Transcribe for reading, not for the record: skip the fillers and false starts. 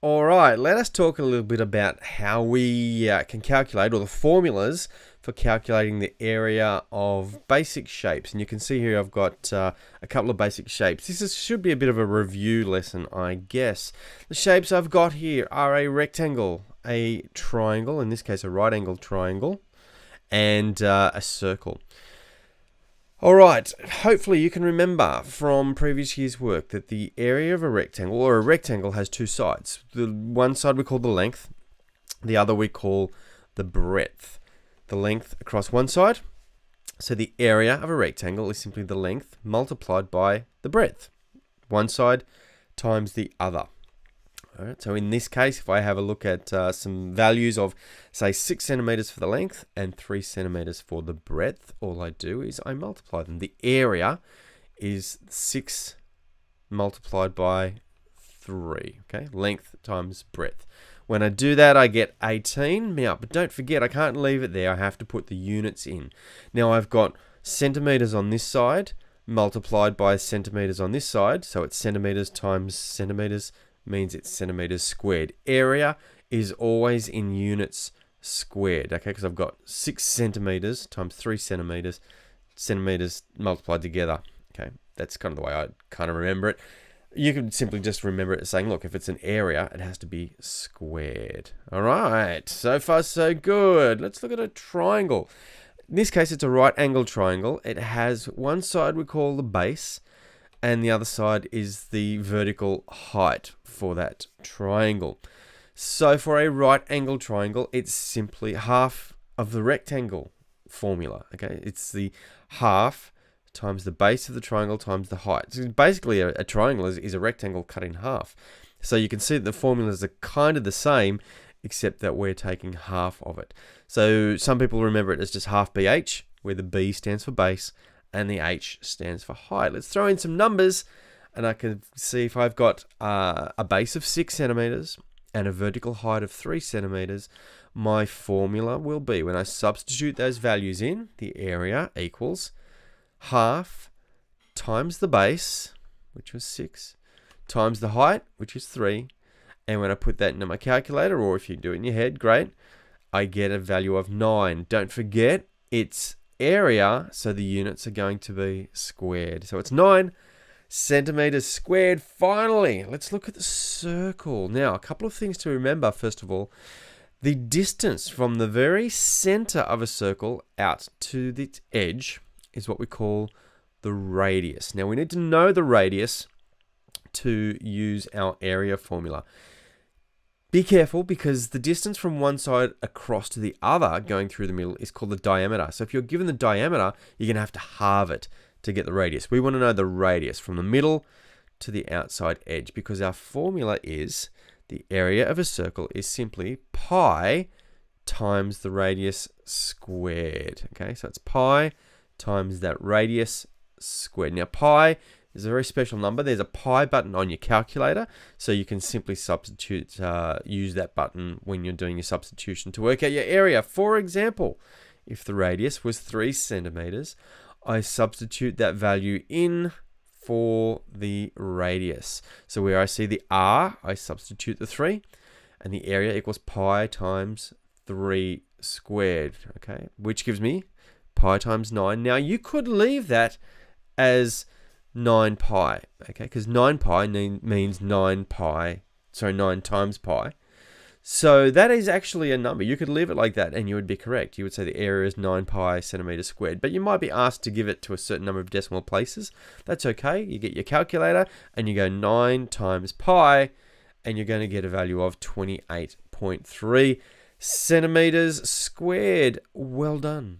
All right, let us talk a little bit about how we can calculate, or the formulas for calculating the area of basic shapes. And you can see here I've got a couple of basic shapes. Should be a bit of a review lesson, I guess. The shapes I've got here are a rectangle, a triangle, in this case a right angle triangle, and a circle. All right, hopefully you can remember from previous year's work that the area of a rectangle has two sides. The one side we call the length, the other we call the breadth. The length across one side, so the area of a rectangle is simply the length multiplied by the breadth. One side times the other. All right, so in this case, if I have a look at some values of, say, 6 centimeters for the length and 3 centimeters for the breadth, all I do is I multiply them. The area is 6 multiplied by 3, okay? Length times breadth. When I do that, I get 18. Now, but don't forget, I can't leave it there. I have to put the units in. Now, I've got centimeters on this side multiplied by centimeters on this side, so it's centimeters times centimeters means it's centimeters squared. Area is always in units squared, okay, because I've got 6 centimeters times 3 centimeters, centimeters multiplied together, okay. That's kind of the way I kind of remember it. You can simply just remember it as saying, look, if it's an area, it has to be squared. All right, so far so good. Let's look at a triangle. In this case, it's a right angle triangle. It has one side we call the base, and the other side is the vertical height for that triangle. So for a right angle triangle, it's simply half of the rectangle formula, okay? It's the half times the base of the triangle times the height. So basically, a triangle is a rectangle cut in half. So you can see that the formulas are kind of the same, except that we're taking half of it. So some people remember it as just half BH, where the B stands for base and the H stands for height. Let's throw in some numbers, and I can see if I've got a base of 6 centimeters and a vertical height of 3 centimeters, my formula will be, when I substitute those values in, the area equals half times the base, which was 6, times the height, which is 3. And when I put that into my calculator, or if you do it in your head, great, I get a value of 9. Don't forget, it's area, so the units are going to be squared. So it's 9 centimeters squared. Finally, let's look at the circle. Now, a couple of things to remember. First of all, the distance from the very center of a circle out to the edge is what we call the radius. Now, we need to know the radius to use our area formula. Be careful, because the distance from one side across to the other going through the middle is called the diameter. So if you're given the diameter, you're going to have to halve it to get the radius. We want to know the radius from the middle to the outside edge, because our formula is the area of a circle is simply pi times the radius squared. Okay, so it's pi times that radius squared. Now, pi is a very special number. There's a pi button on your calculator, so you can simply substitute, use that button when you're doing your substitution to work out your area. For example, if the radius was 3 centimeters, I substitute that value in for the radius. So where I see the R, I substitute the 3, and the area equals pi times 3 squared, okay, which gives me pi times 9. Now, you could leave that as 9 pi, okay, because 9 pi means 9 times pi. So that is actually a number. You could leave it like that and you would be correct. You would say the area is 9 pi centimeters squared, but you might be asked to give it to a certain number of decimal places. That's okay. You get your calculator and you go 9 times pi, and you're going to get a value of 28.3 centimeters squared. Well done.